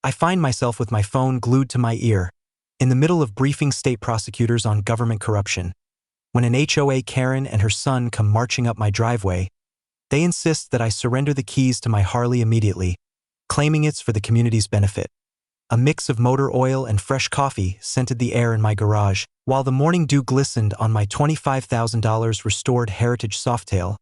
I find myself with my phone glued to my ear, in the middle of briefing state prosecutors on government corruption. When an HOA Karen and her son come marching up my driveway, they insist that I surrender the keys to my Harley immediately, claiming it's for the community's benefit. A mix of motor oil and fresh coffee scented the air in my garage, while the morning dew glistened on my $25,000 restored heritage softail.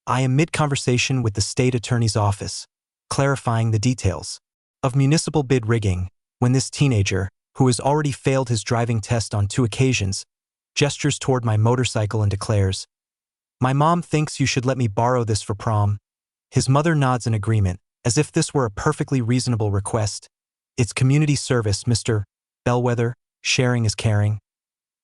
I am mid-conversation with the state attorney's office, clarifying the details of municipal bid rigging, when this teenager, who has already failed his driving test on 2 occasions, gestures toward my motorcycle and declares, "My mom thinks you should let me borrow this for prom." His mother nods in agreement, as if this were a perfectly reasonable request. "It's community service, Mr. Bellwether, sharing is caring."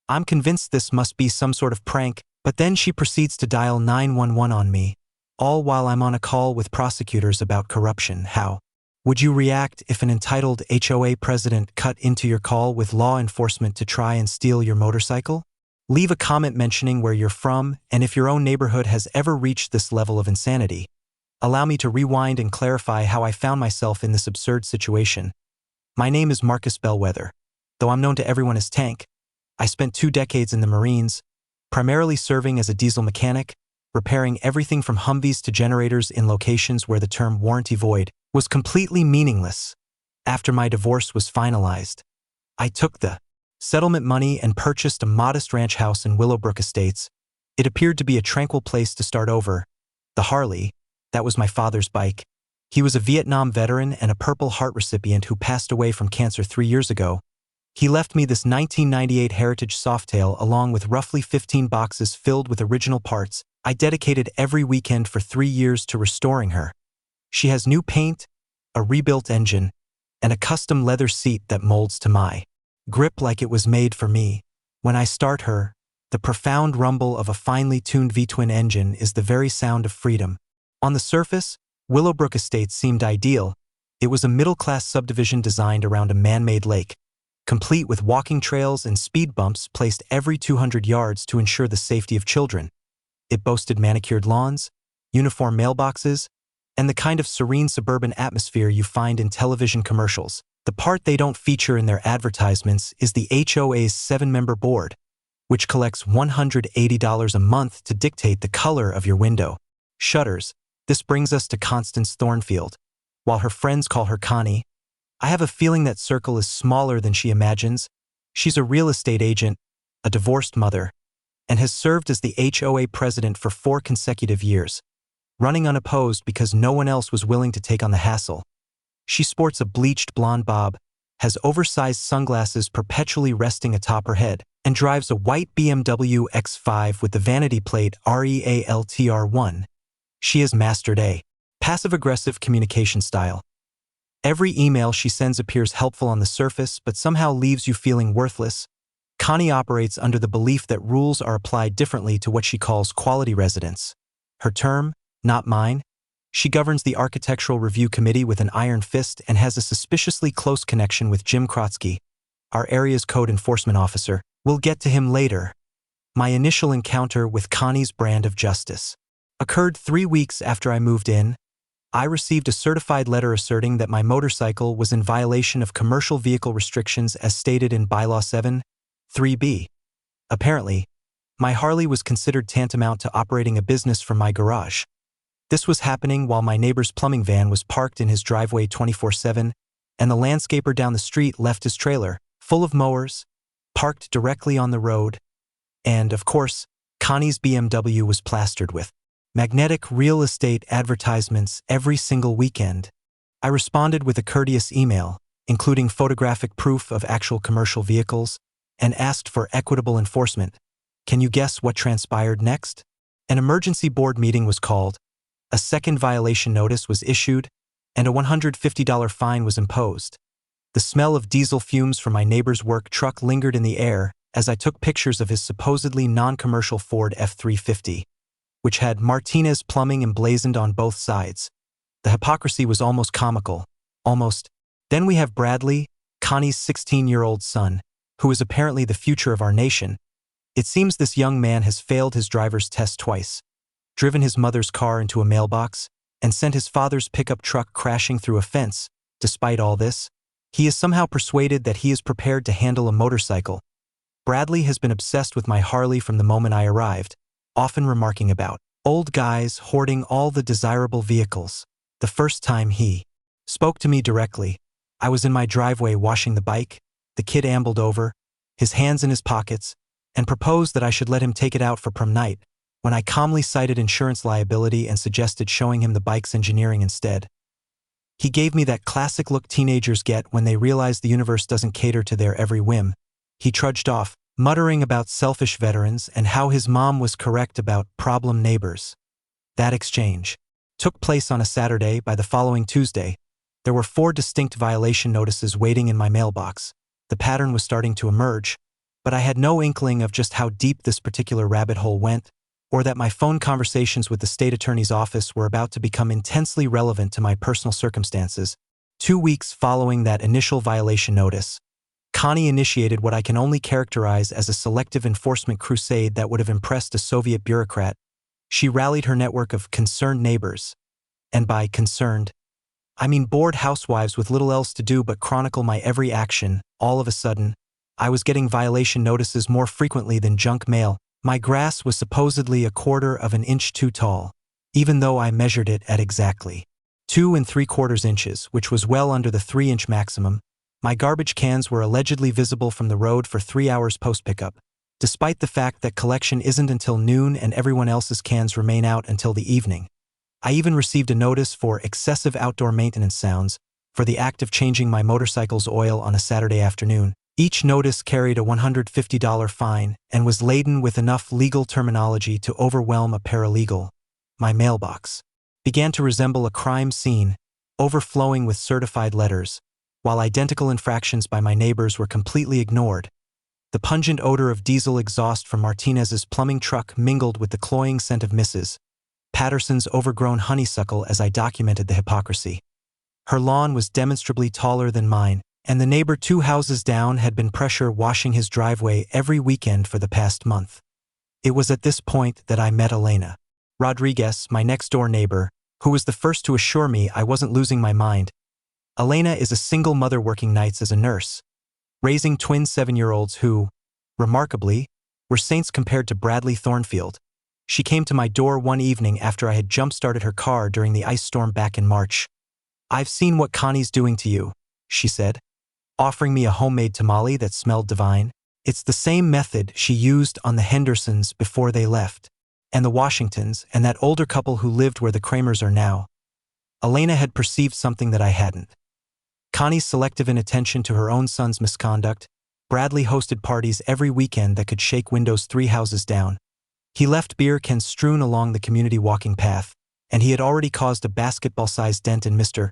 I'm convinced this must be some sort of prank, but then she proceeds to dial 911 on me, all while I'm on a call with prosecutors about corruption. How would you react if an entitled HOA president cut into your call with law enforcement to try and steal your motorcycle? Leave a comment mentioning where you're from and if your own neighborhood has ever reached this level of insanity. Allow me to rewind and clarify how I found myself in this absurd situation. My name is Marcus Bellwether. Though I'm known to everyone as Tank, I spent 2 decades in the Marines, primarily serving as a diesel mechanic, repairing everything from Humvees to generators in locations where the term warranty void was completely meaningless. After my divorce was finalized, I took the settlement money and purchased a modest ranch house in Willowbrook Estates. It appeared to be a tranquil place to start over. The Harley, that was my father's bike. He was a Vietnam veteran and a Purple Heart recipient who passed away from cancer 3 years ago. He left me this 1998 Heritage Softail along with roughly 15 boxes filled with original parts. I dedicated every weekend for 3 years to restoring her. She has new paint, a rebuilt engine, and a custom leather seat that molds to my grip like it was made for me. When I start her, the profound rumble of a finely tuned V-twin engine is the very sound of freedom. On the surface, Willowbrook Estates seemed ideal. It was a middle-class subdivision designed around a man-made lake, complete with walking trails and speed bumps placed every 200 yards to ensure the safety of children. It boasted manicured lawns, uniform mailboxes, and the kind of serene suburban atmosphere you find in television commercials. The part they don't feature in their advertisements is the HOA's 7-member board, which collects $180 a month to dictate the color of your window shutters. This brings us to Constance Thornfield. While her friends call her Connie, I have a feeling that circle is smaller than she imagines. She's a real estate agent, a divorced mother, and has served as the HOA president for 4 consecutive years, running unopposed because no one else was willing to take on the hassle. She sports a bleached blonde bob, has oversized sunglasses perpetually resting atop her head, and drives a white BMW X5 with the vanity plate REALTR1. She has mastered a passive-aggressive communication style. Every email she sends appears helpful on the surface but somehow leaves you feeling worthless. Connie operates under the belief that rules are applied differently to what she calls quality residents. Her term, not mine. She governs the Architectural Review Committee with an iron fist and has a suspiciously close connection with Jim Krotsky, our area's code enforcement officer. We'll get to him later. My initial encounter with Connie's brand of justice occurred 3 weeks after I moved in. I received a certified letter asserting that my motorcycle was in violation of commercial vehicle restrictions as stated in Bylaw 7(3)(b). Apparently, my Harley was considered tantamount to operating a business from my garage. This was happening while my neighbor's plumbing van was parked in his driveway 24/7, and the landscaper down the street left his trailer, full of mowers, parked directly on the road. And, of course, Connie's BMW was plastered with magnetic real estate advertisements every single weekend. I responded with a courteous email, including photographic proof of actual commercial vehicles, and asked for equitable enforcement. Can you guess what transpired next? An emergency board meeting was called, a second violation notice was issued, and a $150 fine was imposed. The smell of diesel fumes from my neighbor's work truck lingered in the air as I took pictures of his supposedly non-commercial Ford F-350, which had Martinez Plumbing emblazoned on both sides. The hypocrisy was almost comical. Almost. Then we have Bradley, Connie's 16-year-old son, who is apparently the future of our nation. It seems this young man has failed his driver's test twice, driven his mother's car into a mailbox, and sent his father's pickup truck crashing through a fence. Despite all this, He is somehow persuaded that he is prepared to handle a motorcycle. Bradley has been obsessed with my Harley from the moment I arrived, often remarking about old guys hoarding all the desirable vehicles. The first time he spoke to me directly, I was in my driveway washing the bike. The kid ambled over, his hands in his pockets, and proposed that I should let him take it out for prom night, when I calmly cited insurance liability and suggested showing him the bike's engineering instead. He gave me that classic look teenagers get when they realize the universe doesn't cater to their every whim. He trudged off, muttering about selfish veterans and how his mom was correct about problem neighbors. That exchange took place on a Saturday. By the following Tuesday, there were 4 distinct violation notices waiting in my mailbox. The pattern was starting to emerge, but I had no inkling of just how deep this particular rabbit hole went, or that my phone conversations with the state attorney's office were about to become intensely relevant to my personal circumstances. 2 weeks following that initial violation notice, Connie initiated what I can only characterize as a selective enforcement crusade that would have impressed a Soviet bureaucrat. She rallied her network of concerned neighbors, and by concerned, I mean bored housewives with little else to do but chronicle my every action. All of a sudden, I was getting violation notices more frequently than junk mail. My grass was supposedly 1/4 inch too tall, even though I measured it at exactly 2 3/4 inches, which was well under the 3-inch maximum. My garbage cans were allegedly visible from the road for 3 hours post-pickup, despite the fact that collection isn't until noon and everyone else's cans remain out until the evening. I even received a notice for excessive outdoor maintenance sounds for the act of changing my motorcycle's oil on a Saturday afternoon. Each notice carried a $150 fine and was laden with enough legal terminology to overwhelm a paralegal. My mailbox began to resemble a crime scene, overflowing with certified letters, while identical infractions by my neighbors were completely ignored. The pungent odor of diesel exhaust from Martinez's plumbing truck mingled with the cloying scent of Mrs. Patterson's overgrown honeysuckle as I documented the hypocrisy. Her lawn was demonstrably taller than mine, and the neighbor 2 houses down had been pressure washing his driveway every weekend for the past month. It was at this point that I met Elena Rodriguez, my next-door neighbor, who was the first to assure me I wasn't losing my mind. Elena is a single mother working nights as a nurse, raising twin 7-year-olds who, remarkably, were saints compared to Bradley Thornfield. She came to my door one evening after I had jump-started her car during the ice storm back in March. "I've seen what Connie's doing to you," she said, offering me a homemade tamale that smelled divine. "It's the same method she used on the Hendersons before they left, and the Washingtons, and that older couple who lived where the Kramers are now." Elena had perceived something that I hadn't. Connie's selective inattention to her own son's misconduct. Bradley hosted parties every weekend that could shake windows 3 houses down. He left beer cans strewn along the community walking path, and he had already caused a basketball-sized dent in Mr.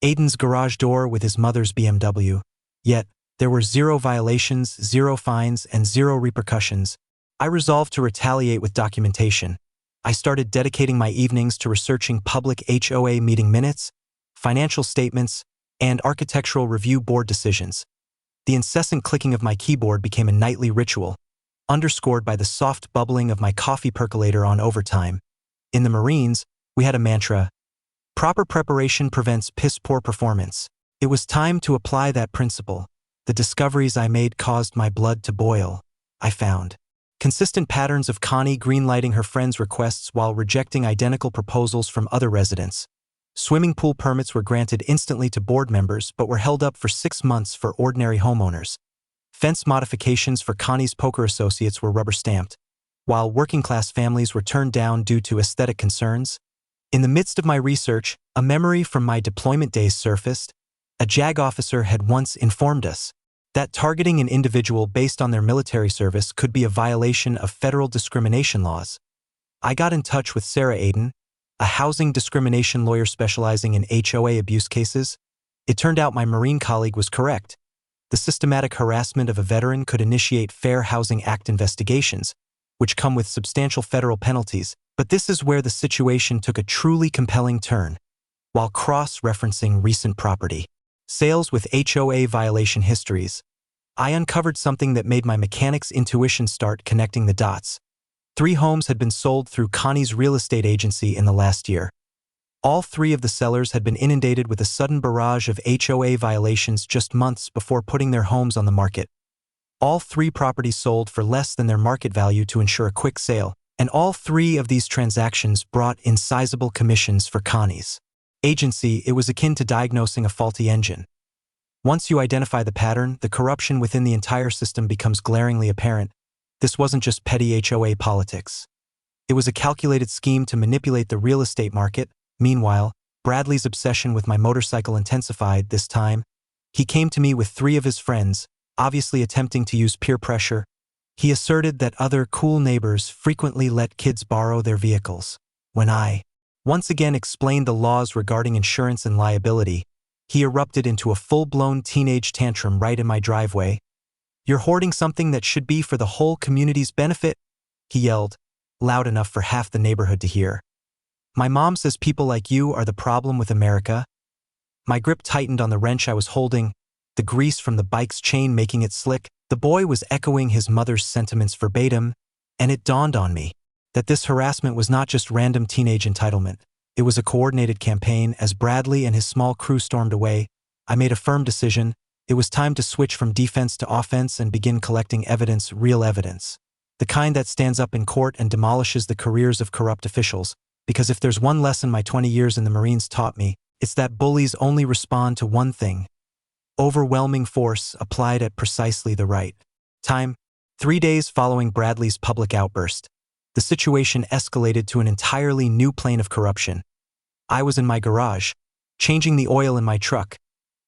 Aiden's garage door with his mother's BMW. Yet, there were 0 violations, 0 fines, and 0 repercussions. I resolved to retaliate with documentation. I started dedicating my evenings to researching public HOA meeting minutes, financial statements, and architectural review board decisions. The incessant clicking of my keyboard became a nightly ritual, underscored by the soft bubbling of my coffee percolator on overtime. In the Marines, we had a mantra: proper preparation prevents piss-poor performance. It was time to apply that principle. The discoveries I made caused my blood to boil. I found consistent patterns of Connie greenlighting her friends' requests while rejecting identical proposals from other residents. Swimming pool permits were granted instantly to board members but were held up for 6 months for ordinary homeowners. Fence modifications for Connie's poker associates were rubber-stamped, while working-class families were turned down due to aesthetic concerns. In the midst of my research, a memory from my deployment days surfaced. A JAG officer had once informed us that targeting an individual based on their military service could be a violation of federal discrimination laws. I got in touch with Sarah Aiden, a housing discrimination lawyer specializing in HOA abuse cases. It turned out my Marine colleague was correct. The systematic harassment of a veteran could initiate Fair Housing Act investigations, which come with substantial federal penalties. But this is where the situation took a truly compelling turn. While cross-referencing recent property sales with HOA violation histories, I uncovered something that made my mechanic's intuition start connecting the dots. 3 homes had been sold through Connie's real estate agency in the last year. All three of the sellers had been inundated with a sudden barrage of HOA violations just months before putting their homes on the market. All three properties sold for less than their market value to ensure a quick sale, and all three of these transactions brought in sizable commissions for Connie's agency. It was akin to diagnosing a faulty engine. Once you identify the pattern, the corruption within the entire system becomes glaringly apparent. This wasn't just petty HOA politics. It was a calculated scheme to manipulate the real estate market. Meanwhile, Bradley's obsession with my motorcycle intensified. This time, he came to me with three of his friends, obviously attempting to use peer pressure. He asserted that other cool neighbors frequently let kids borrow their vehicles. When I once again explained the laws regarding insurance and liability, he erupted into a full-blown teenage tantrum right in my driveway. "You're hoarding something that should be for the whole community's benefit," he yelled, loud enough for half the neighborhood to hear. "My mom says people like you are the problem with America." My grip tightened on the wrench I was holding, the grease from the bike's chain making it slick. The boy was echoing his mother's sentiments verbatim, and it dawned on me that this harassment was not just random teenage entitlement. It was a coordinated campaign. As Bradley and his small crew stormed away, I made a firm decision. It was time to switch from defense to offense and begin collecting evidence, real evidence. The kind that stands up in court and demolishes the careers of corrupt officials. Because if there's one lesson my 20 years in the Marines taught me, it's that bullies only respond to one thing: overwhelming force applied at precisely the right time. 3 days following Bradley's public outburst, the situation escalated to an entirely new plane of corruption. I was in my garage, changing the oil in my truck,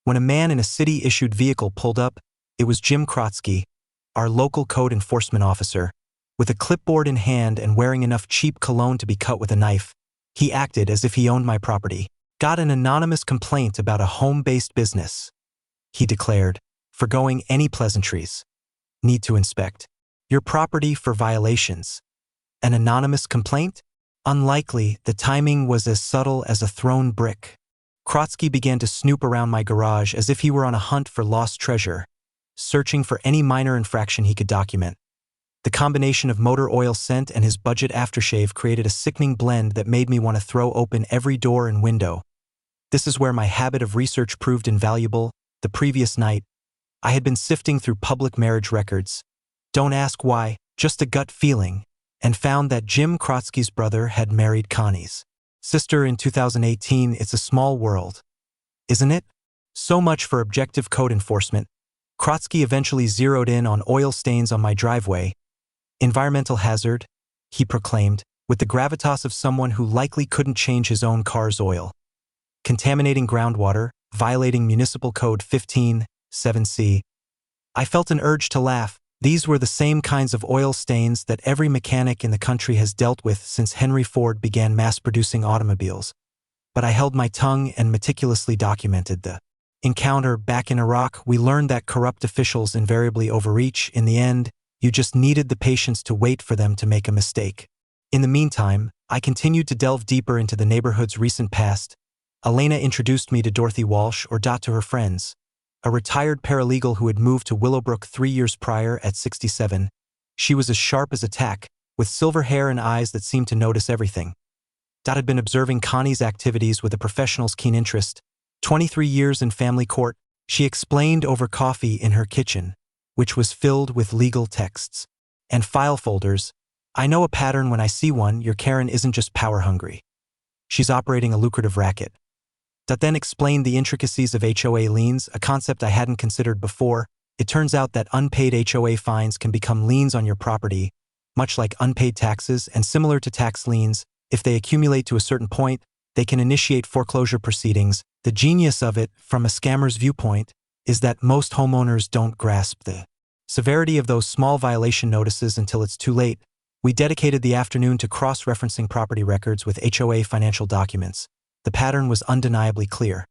when a man in a city-issued vehicle pulled up. It was Jim Krotsky, our local code enforcement officer. With a clipboard in hand and wearing enough cheap cologne to be cut with a knife, he acted as if he owned my property. "Got an anonymous complaint about a home-based business," he declared, forgoing any pleasantries. "Need to inspect your property for violations." An anonymous complaint? Unlikely. The timing was as subtle as a thrown brick. Krotsky began to snoop around my garage as if he were on a hunt for lost treasure, searching for any minor infraction he could document. The combination of motor oil scent and his budget aftershave created a sickening blend that made me want to throw open every door and window. This is where my habit of research proved invaluable. The previous night, I had been sifting through public marriage records. Don't ask why, just a gut feeling, and found that Jim Krotsky's brother had married Connie's sister in 2018. It's a small world, isn't it? So much for objective code enforcement. Krotsky eventually zeroed in on oil stains on my driveway. "Environmental hazard," he proclaimed, with the gravitas of someone who likely couldn't change his own car's oil. "Contaminating groundwater, violating municipal code 15(7)c. I felt an urge to laugh. These were the same kinds of oil stains that every mechanic in the country has dealt with since Henry Ford began mass-producing automobiles. But I held my tongue and meticulously documented the encounter. Back in Iraq, we learned that corrupt officials invariably overreach. In the end, you just needed the patience to wait for them to make a mistake. In the meantime, I continued to delve deeper into the neighborhood's recent past. Elena introduced me to Dorothy Walsh, or Dot to her friends, a retired paralegal who had moved to Willowbrook 3 years prior at 67. She was as sharp as a tack, with silver hair and eyes that seemed to notice everything. Dot had been observing Connie's activities with a professional's keen interest. 23 years in family court, she explained over coffee in her kitchen, which was filled with legal texts and file folders. "I know a pattern when I see one. Your Karen isn't just power-hungry. She's operating a lucrative racket." Dot then explained the intricacies of HOA liens, a concept I hadn't considered before. It turns out that unpaid HOA fines can become liens on your property, much like unpaid taxes, and similar to tax liens. If they accumulate to a certain point, they can initiate foreclosure proceedings. The genius of it, from a scammer's viewpoint, is that most homeowners don't grasp the severity of those small violation notices until it's too late. We dedicated the afternoon to cross-referencing property records with HOA financial documents. The pattern was undeniably clear.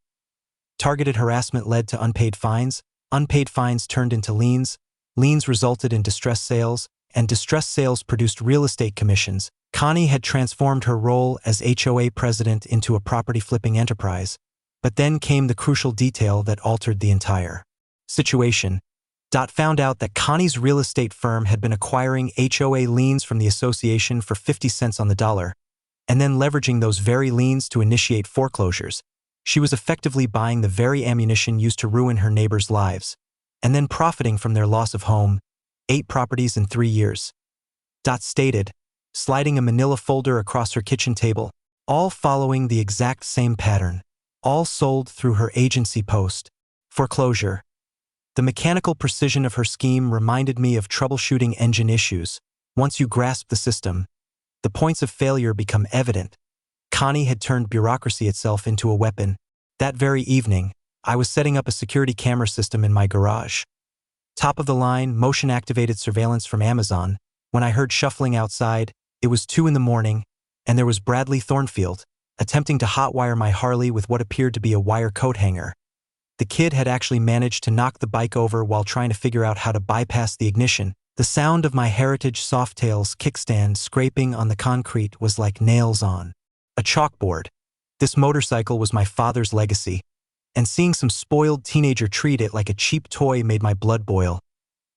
Targeted harassment led to unpaid fines turned into liens resulted in distressed sales, and distressed sales produced real estate commissions. Connie had transformed her role as HOA president into a property-flipping enterprise, but then came the crucial detail that altered the entire situation. Dot found out that Connie's real estate firm had been acquiring HOA liens from the association for 50 cents on the dollar. and then leveraging those very liens to initiate foreclosures. She was effectively buying the very ammunition used to ruin her neighbors' lives, and then profiting from their loss of home, 8 properties in 3 years. Stated, sliding a manila folder across her kitchen table, all following the exact same pattern, all sold through her agency post. Foreclosure. The mechanical precision of her scheme reminded me of troubleshooting engine issues. Once you grasp the system, the points of failure become evident. Connie had turned bureaucracy itself into a weapon. That very evening, I was setting up a security camera system in my garage. Top-of-the-line, motion-activated surveillance from Amazon. When I heard shuffling outside, it was 2 in the morning, and there was Bradley Thornfield, attempting to hotwire my Harley with what appeared to be a wire coat hanger. The kid had actually managed to knock the bike over while trying to figure out how to bypass the ignition. The sound of my Heritage Softails kickstand scraping on the concrete was like nails on a chalkboard. This motorcycle was my father's legacy, and seeing some spoiled teenager treat it like a cheap toy made my blood boil.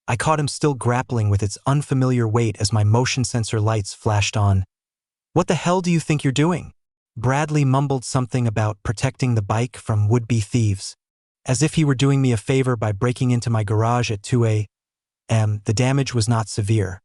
I caught him still grappling with its unfamiliar weight as my motion sensor lights flashed on. "What the hell do you think you're doing?" Bradley mumbled something about protecting the bike from would-be thieves. As if he were doing me a favor by breaking into my garage at 2 a.m. The damage was not severe.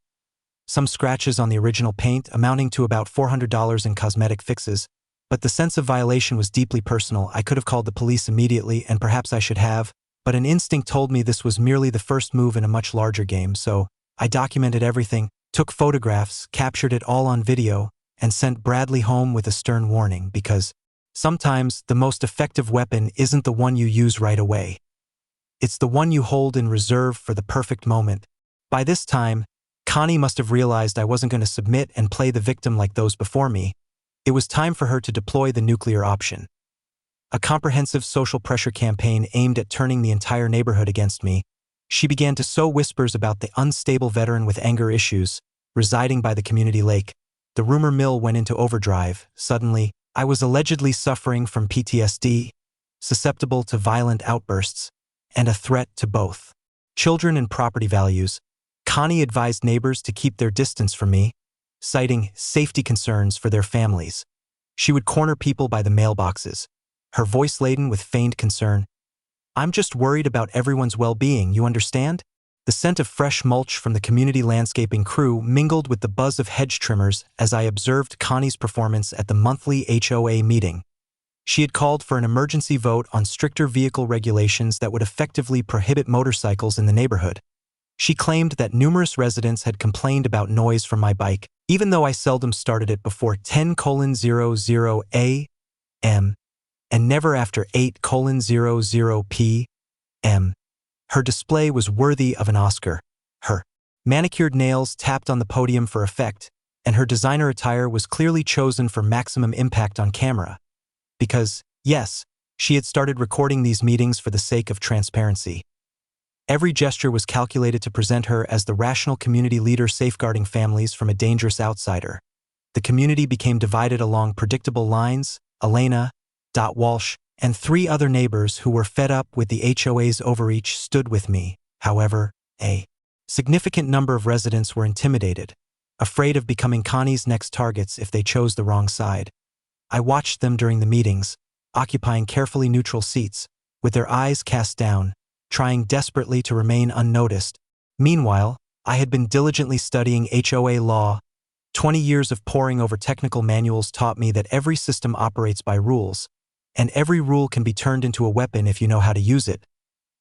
Some scratches on the original paint amounting to about $400 in cosmetic fixes, but the sense of violation was deeply personal. I could have called the police immediately, and perhaps I should have, but an instinct told me this was merely the first move in a much larger game, so I documented everything, took photographs, captured it all on video, and sent Bradley home with a stern warning because sometimes the most effective weapon isn't the one you use right away. It's the one you hold in reserve for the perfect moment. By this time, Connie must have realized I wasn't going to submit and play the victim like those before me. It was time for her to deploy the nuclear option. A comprehensive social pressure campaign aimed at turning the entire neighborhood against me. She began to sow whispers about the unstable veteran with anger issues, residing by the community lake. The rumor mill went into overdrive. Suddenly, I was allegedly suffering from PTSD, susceptible to violent outbursts, and a threat to both children and property values. Connie advised neighbors to keep their distance from me, citing safety concerns for their families. She would corner people by the mailboxes, her voice laden with feigned concern. "I'm just worried about everyone's well-being, you understand?" The scent of fresh mulch from the community landscaping crew mingled with the buzz of hedge trimmers as I observed Connie's performance at the monthly HOA meeting. She had called for an emergency vote on stricter vehicle regulations that would effectively prohibit motorcycles in the neighborhood. She claimed that numerous residents had complained about noise from my bike, even though I seldom started it before 10:00 a.m. and never after 8:00 p.m. Her display was worthy of an Oscar. Her manicured nails tapped on the podium for effect, and her designer attire was clearly chosen for maximum impact on camera. Because, yes, she had started recording these meetings for the sake of transparency. Every gesture was calculated to present her as the rational community leader safeguarding families from a dangerous outsider. The community became divided along predictable lines. Elena, Walsh, and 3 other neighbors who were fed up with the HOA's overreach stood with me. However, a significant number of residents were intimidated, afraid of becoming Connie's next targets if they chose the wrong side. I watched them during the meetings, occupying carefully neutral seats, with their eyes cast down, trying desperately to remain unnoticed. Meanwhile, I had been diligently studying HOA law. 20 years of poring over technical manuals taught me that every system operates by rules, and every rule can be turned into a weapon if you know how to use it.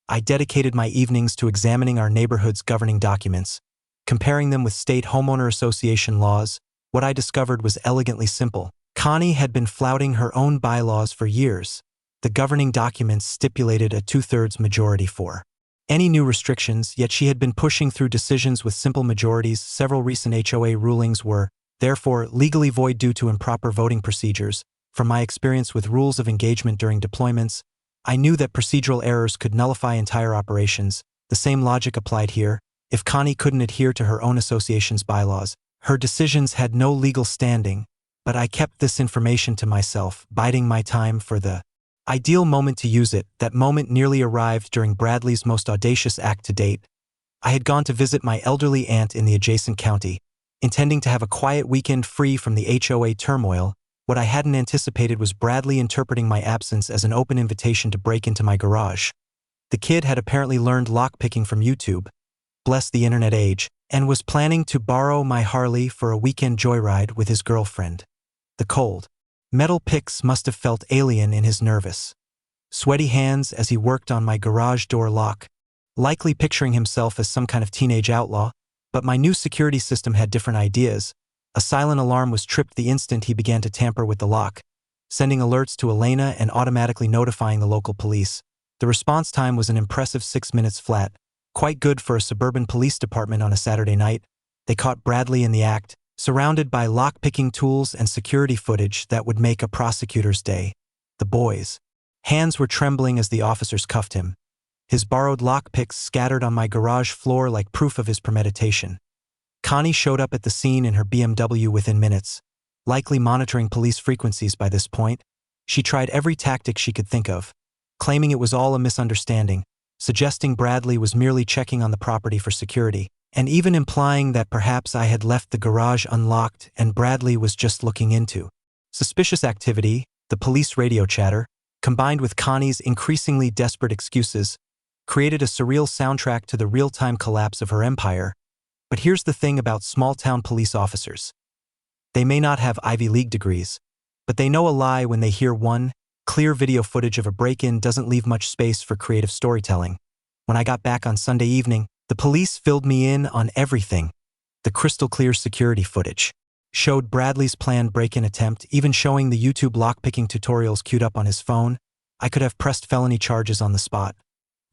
I dedicated my evenings to examining our neighborhood's governing documents, comparing them with state homeowner association laws. What I discovered was elegantly simple. Connie had been flouting her own bylaws for years. The governing documents stipulated a 2/3 majority for any new restrictions, yet she had been pushing through decisions with simple majorities. Several recent HOA rulings were, therefore, legally void due to improper voting procedures. From my experience with rules of engagement during deployments, I knew that procedural errors could nullify entire operations. The same logic applied here. If Connie couldn't adhere to her own association's bylaws, her decisions had no legal standing. But I kept this information to myself, biding my time for the ideal moment to use it. That moment nearly arrived during Bradley's most audacious act to date. I had gone to visit my elderly aunt in the adjacent county, intending to have a quiet weekend free from the HOA turmoil. What I hadn't anticipated was Bradley interpreting my absence as an open invitation to break into my garage. The kid had apparently learned lockpicking from YouTube, bless the internet age, and was planning to borrow my Harley for a weekend joyride with his girlfriend. The cold, metal picks must have felt alien in his nervous, sweaty hands as he worked on my garage door lock, likely picturing himself as some kind of teenage outlaw, but my new security system had different ideas. A silent alarm was tripped the instant he began to tamper with the lock, sending alerts to Elena and automatically notifying the local police. The response time was an impressive 6 minutes flat, quite good for a suburban police department on a Saturday night. They caught Bradley in the act, surrounded by lock-picking tools and security footage that would make a prosecutor's day. The boy's hands were trembling as the officers cuffed him. His borrowed lockpicks scattered on my garage floor like proof of his premeditation. Connie showed up at the scene in her BMW within minutes, likely monitoring police frequencies by this point. She tried every tactic she could think of, claiming it was all a misunderstanding, suggesting Bradley was merely checking on the property for security, and even implying that perhaps I had left the garage unlocked and Bradley was just looking into suspicious activity. The police radio chatter, combined with Connie's increasingly desperate excuses, created a surreal soundtrack to the real-time collapse of her empire. But here's the thing about small-town police officers. They may not have Ivy League degrees, but they know a lie when they hear one. Clear video footage of a break-in doesn't leave much space for creative storytelling. When I got back on Sunday evening, the police filled me in on everything. The crystal-clear security footage showed Bradley's planned break-in attempt, even showing the YouTube lockpicking tutorials queued up on his phone. I could have pressed felony charges on the spot.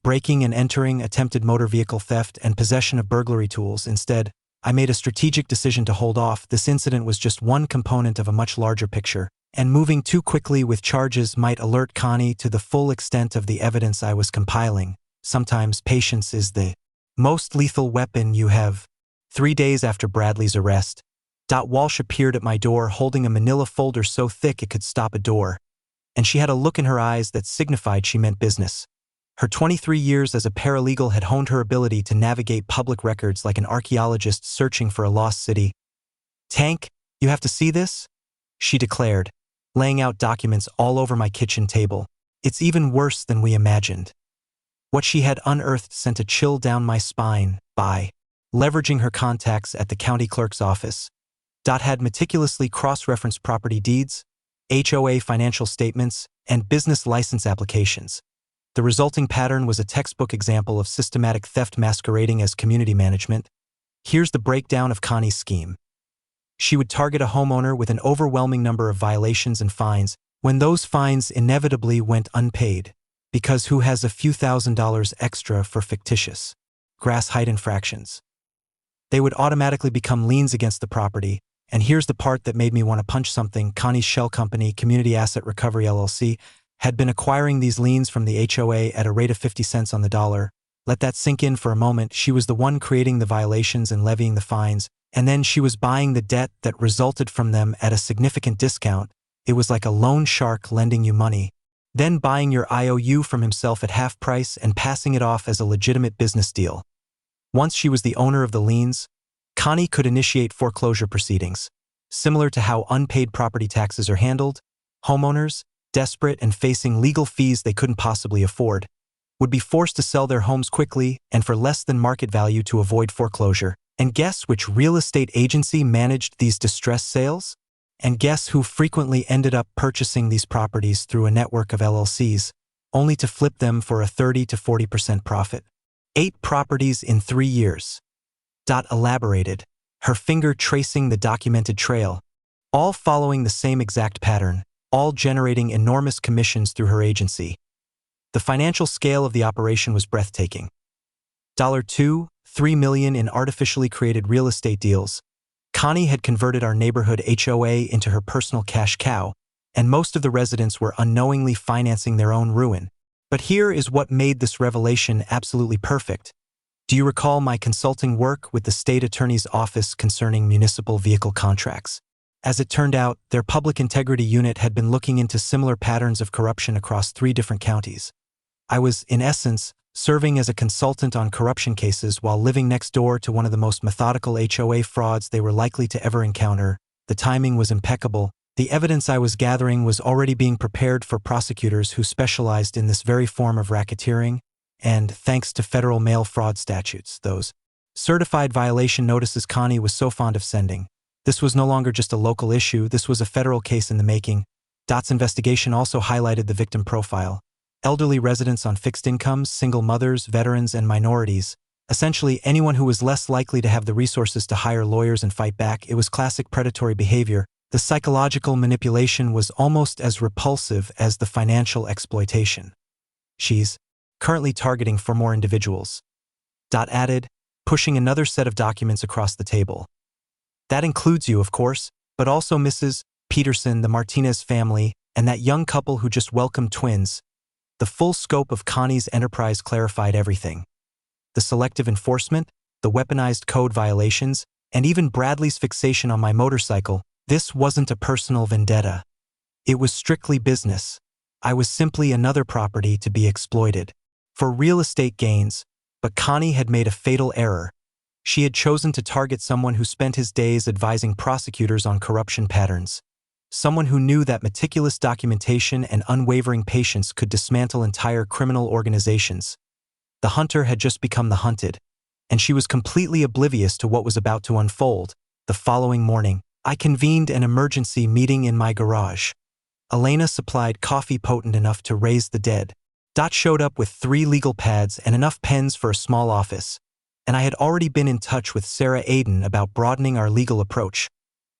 Breaking and entering, attempted motor vehicle theft, and possession of burglary tools. Instead, I made a strategic decision to hold off. This incident was just one component of a much larger picture, and moving too quickly with charges might alert Connie to the full extent of the evidence I was compiling. Sometimes patience is the most lethal weapon you have. 3 days after Bradley's arrest, Walsh appeared at my door holding a manila folder so thick it could stop a door, and she had a look in her eyes that signified she meant business. Her 23 years as a paralegal had honed her ability to navigate public records like an archaeologist searching for a lost city. "Tank, you have to see this?" she declared, laying out documents all over my kitchen table. "It's even worse than we imagined." What she had unearthed sent a chill down my spine. By leveraging her contacts at the county clerk's office, had meticulously cross-referenced property deeds, HOA financial statements, and business license applications. The resulting pattern was a textbook example of systematic theft masquerading as community management. Here's the breakdown of Connie's scheme. She would target a homeowner with an overwhelming number of violations and fines, when those fines inevitably went unpaid, because who has a few $1,000s extra for fictitious grass height infractions? They would automatically become liens against the property, and here's the part that made me want to punch something. Connie's shell company, Community Asset Recovery LLC, had been acquiring these liens from the HOA at a rate of 50 cents on the dollar. Let that sink in for a moment. She was the one creating the violations and levying the fines, and then she was buying the debt that resulted from them at a significant discount. It was like a loan shark lending you money, then buying your IOU from himself at half price and passing it off as a legitimate business deal. Once she was the owner of the liens, Connie could initiate foreclosure proceedings. Similar to how unpaid property taxes are handled, homeowners, desperate and facing legal fees they couldn't possibly afford, would be forced to sell their homes quickly and for less than market value to avoid foreclosure. And guess which real estate agency managed these distress sales? And guess who frequently ended up purchasing these properties through a network of LLCs, only to flip them for a 30 to 40% profit? 8 properties in 3 years. Elaborated, her finger tracing the documented trail, all following the same exact pattern, all generating enormous commissions through her agency. The financial scale of the operation was breathtaking. $2.3 million in artificially created real estate deals. Connie had converted our neighborhood HOA into her personal cash cow, and most of the residents were unknowingly financing their own ruin. But here is what made this revelation absolutely perfect. Do you recall my consulting work with the state attorney's office concerning municipal vehicle contracts? As it turned out, their public integrity unit had been looking into similar patterns of corruption across 3 different counties. I was, in essence, serving as a consultant on corruption cases while living next door to one of the most methodical HOA frauds they were likely to ever encounter. The timing was impeccable. The evidence I was gathering was already being prepared for prosecutors who specialized in this very form of racketeering, and thanks to federal mail fraud statutes, those certified violation notices Connie was so fond of sending. This was no longer just a local issue, this was a federal case in the making. Dot's investigation also highlighted the victim profile. Elderly residents on fixed incomes, single mothers, veterans, and minorities. Essentially, anyone who was less likely to have the resources to hire lawyers and fight back. It was classic predatory behavior. The psychological manipulation was almost as repulsive as the financial exploitation. She's currently targeting for more individuals. Dot added, pushing another set of documents across the table. That includes you, of course, but also Mrs. Peterson, the Martinez family, and that young couple who just welcomed twins. The full scope of Connie's enterprise clarified everything. The selective enforcement, the weaponized code violations, and even Bradley's fixation on my motorcycle. This wasn't a personal vendetta. It was strictly business. I was simply another property to be exploited for real estate gains, but Connie had made a fatal error. She had chosen to target someone who spent his days advising prosecutors on corruption patterns. Someone who knew that meticulous documentation and unwavering patience could dismantle entire criminal organizations. The hunter had just become the hunted, and she was completely oblivious to what was about to unfold. The following morning, I convened an emergency meeting in my garage. Elena supplied coffee potent enough to raise the dead. Dot showed up with 3 legal pads and enough pens for a small office, and I had already been in touch with Sarah Aiden about broadening our legal approach.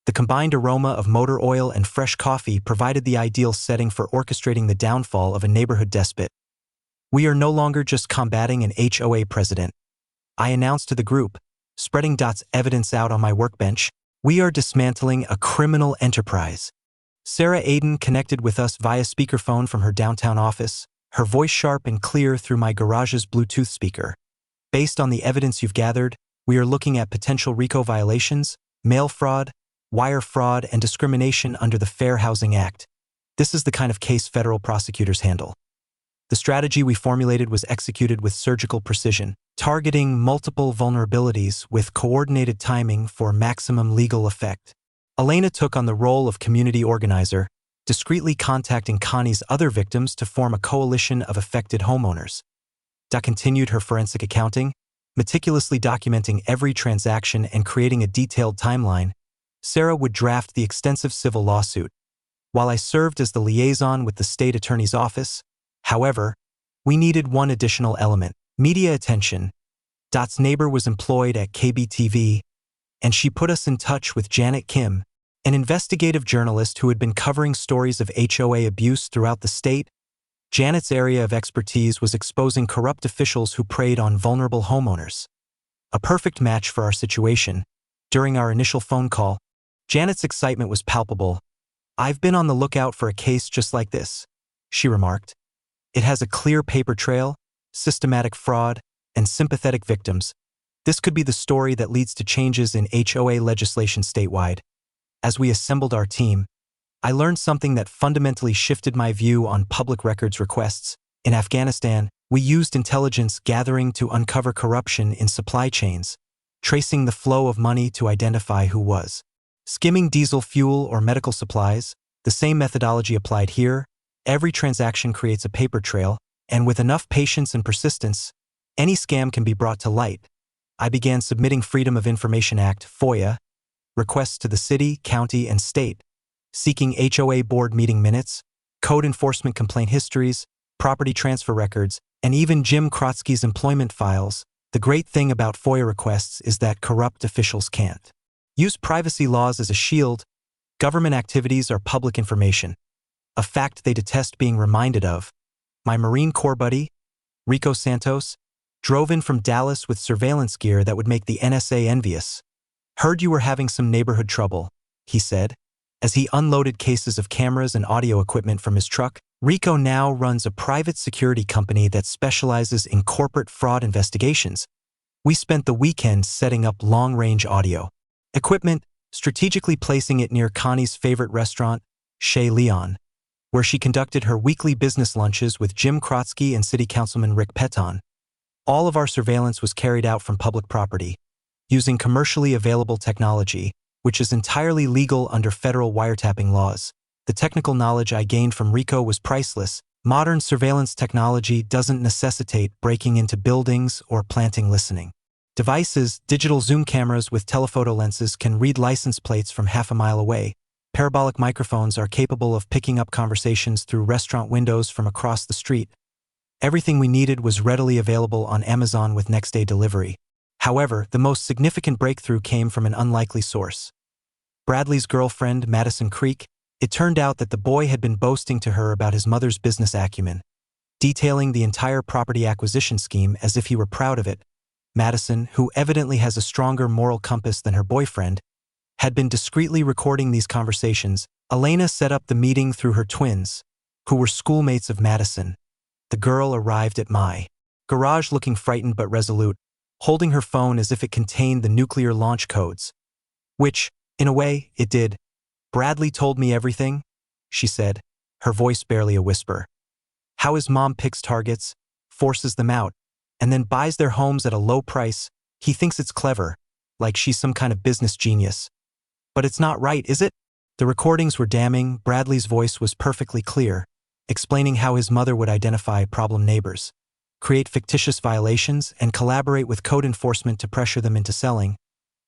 The combined aroma of motor oil and fresh coffee provided the ideal setting for orchestrating the downfall of a neighborhood despot. We are no longer just combating an HOA president. I announced to the group, spreading Dot's evidence out on my workbench. We are dismantling a criminal enterprise. Sarah Aiden connected with us via speakerphone from her downtown office, her voice sharp and clear through my garage's Bluetooth speaker. Based on the evidence you've gathered, we are looking at potential RICO violations, mail fraud, wire fraud, and discrimination under the Fair Housing Act. This is the kind of case federal prosecutors handle. The strategy we formulated was executed with surgical precision, targeting multiple vulnerabilities with coordinated timing for maximum legal effect. Elena took on the role of community organizer, discreetly contacting Connie's other victims to form a coalition of affected homeowners. Dot continued her forensic accounting, meticulously documenting every transaction and creating a detailed timeline. Sarah would draft the extensive civil lawsuit, while I served as the liaison with the state attorney's office. However, we needed one additional element: media attention. Dot's neighbor was employed at KBTV, and she put us in touch with Janet Kim, an investigative journalist who had been covering stories of HOA abuse throughout the state. Janet's area of expertise was exposing corrupt officials who preyed on vulnerable homeowners. A perfect match for our situation. During our initial phone call, Janet's excitement was palpable. "I've been on the lookout for a case just like this," she remarked. "It has a clear paper trail, systematic fraud, and sympathetic victims. This could be the story that leads to changes in HOA legislation statewide." As we assembled our team, I learned something that fundamentally shifted my view on public records requests. In Afghanistan, we used intelligence gathering to uncover corruption in supply chains, tracing the flow of money to identify who was skimming diesel fuel or medical supplies. The same methodology applied here. Every transaction creates a paper trail, and with enough patience and persistence, any scam can be brought to light. I began submitting Freedom of Information Act (FOIA) requests to the city, county, and state, seeking HOA board meeting minutes, code enforcement complaint histories, property transfer records, and even Jim Krotsky's employment files. The great thing about FOIA requests is that corrupt officials can't use privacy laws as a shield. Government activities are public information, a fact they detest being reminded of. My Marine Corps buddy, Rico Santos, drove in from Dallas with surveillance gear that would make the NSA envious. "Heard you were having some neighborhood trouble," he said, as he unloaded cases of cameras and audio equipment from his truck. Rico now runs a private security company that specializes in corporate fraud investigations. We spent the weekend setting up long-range audio equipment, strategically placing it near Connie's favorite restaurant, Chez Leon, where she conducted her weekly business lunches with Jim Krotsky and City Councilman Rick Peton. All of our surveillance was carried out from public property, using commercially available technology. which is entirely legal under federal wiretapping laws. The technical knowledge I gained from Rico was priceless. Modern surveillance technology doesn't necessitate breaking into buildings or planting listening devices. Digital zoom cameras with telephoto lenses can read license plates from half a mile away. Parabolic microphones are capable of picking up conversations through restaurant windows from across the street. Everything we needed was readily available on Amazon with next-day delivery. However, the most significant breakthrough came from an unlikely source. Bradley's girlfriend, Madison Creek. It turned out that the boy had been boasting to her about his mother's business acumen, detailing the entire property acquisition scheme as if he were proud of it. Madison, who evidently has a stronger moral compass than her boyfriend, had been discreetly recording these conversations. Elena set up the meeting through her twins, who were schoolmates of Madison. The girl arrived at my garage looking frightened but resolute, holding her phone as if it contained the nuclear launch codes. Which, in a way, it did. "Bradley told me everything," she said, her voice barely a whisper. "How his mom picks targets, forces them out, and then buys their homes at a low price. He thinks it's clever, like she's some kind of business genius. But it's not right, is it?" The recordings were damning. Bradley's voice was perfectly clear, explaining how his mother would identify problem neighbors, create fictitious violations, and collaborate with code enforcement to pressure them into selling.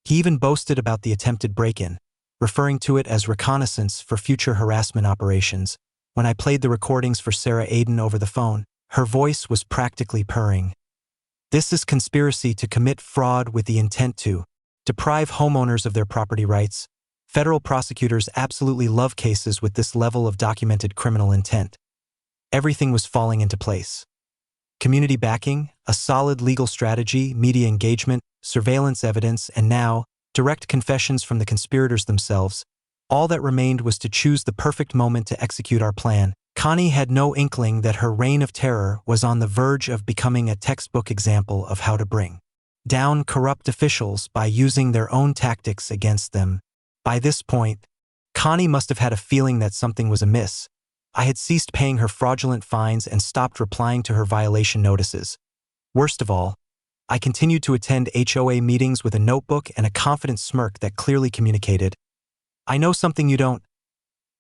He even boasted about the attempted break-in, referring to it as reconnaissance for future harassment operations. When I played the recordings for Sarah Aiden over the phone, her voice was practically purring. "This is conspiracy to commit fraud with the intent to deprive homeowners of their property rights. Federal prosecutors absolutely love cases with this level of documented criminal intent." Everything was falling into place. Community backing, a solid legal strategy, media engagement, surveillance evidence, and now, direct confessions from the conspirators themselves. All that remained was to choose the perfect moment to execute our plan. Connie had no inkling that her reign of terror was on the verge of becoming a textbook example of how to bring down corrupt officials by using their own tactics against them. By this point, Connie must have had a feeling that something was amiss. I had ceased paying her fraudulent fines and stopped replying to her violation notices. Worst of all, I continued to attend HOA meetings with a notebook and a confident smirk that clearly communicated, "I know something you don't."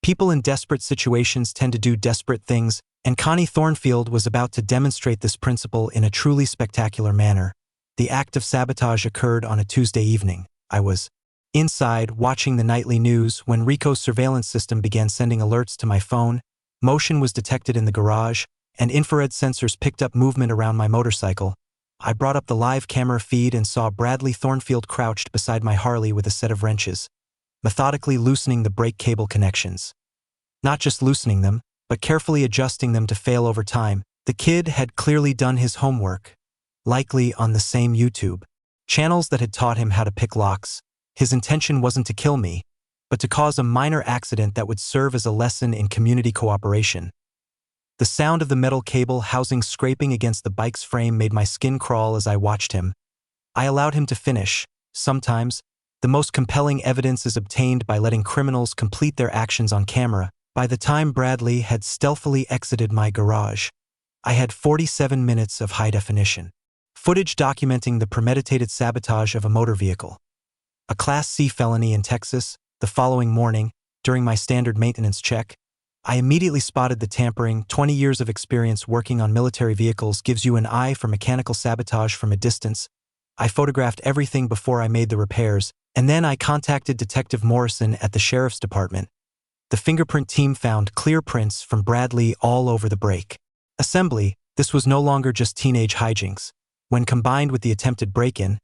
People in desperate situations tend to do desperate things, and Connie Thornfield was about to demonstrate this principle in a truly spectacular manner. The act of sabotage occurred on a Tuesday evening. I was inside watching the nightly news when Rico's surveillance system began sending alerts to my phone. Motion was detected in the garage, and infrared sensors picked up movement around my motorcycle. I brought up the live camera feed and saw Bradley Thornfield crouched beside my Harley with a set of wrenches, methodically loosening the brake cable connections. Not just loosening them, but carefully adjusting them to fail over time. The kid had clearly done his homework, likely on the same YouTube channels that had taught him how to pick locks. His intention wasn't to kill me, but to cause a minor accident that would serve as a lesson in community cooperation. The sound of the metal cable housing scraping against the bike's frame made my skin crawl as I watched him. I allowed him to finish. Sometimes, the most compelling evidence is obtained by letting criminals complete their actions on camera. By the time Bradley had stealthily exited my garage, I had 47 minutes of high-definition footage documenting the premeditated sabotage of a motor vehicle, a Class C felony in Texas. The following morning, during my standard maintenance check, I immediately spotted the tampering. 20 years of experience working on military vehicles gives you an eye for mechanical sabotage from a distance. I photographed everything before I made the repairs, and then I contacted Detective Morrison at the Sheriff's Department. The fingerprint team found clear prints from Bradley all over the brake assembly. This was no longer just teenage hijinks. When combined with the attempted break-in,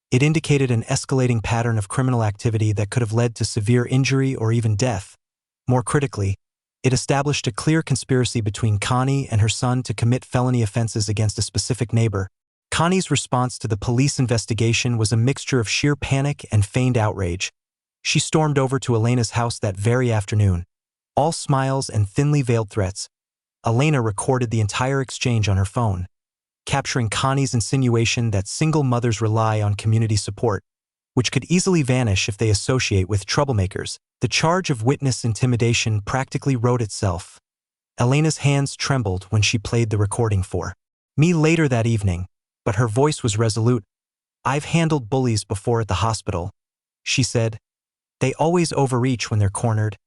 it indicated an escalating pattern of criminal activity that could have led to severe injury or even death. More critically, it established a clear conspiracy between Connie and her son to commit felony offenses against a specific neighbor. Connie's response to the police investigation was a mixture of sheer panic and feigned outrage. She stormed over to Elena's house that very afternoon, all smiles and thinly veiled threats. Elena recorded the entire exchange on her phone, capturing Connie's insinuation that single mothers rely on community support, which could easily vanish if they associate with troublemakers. The charge of witness intimidation practically wrote itself. Elena's hands trembled when she played the recording for me later that evening, but her voice was resolute. "I've handled bullies before at the hospital," she said. They always overreach when they're cornered.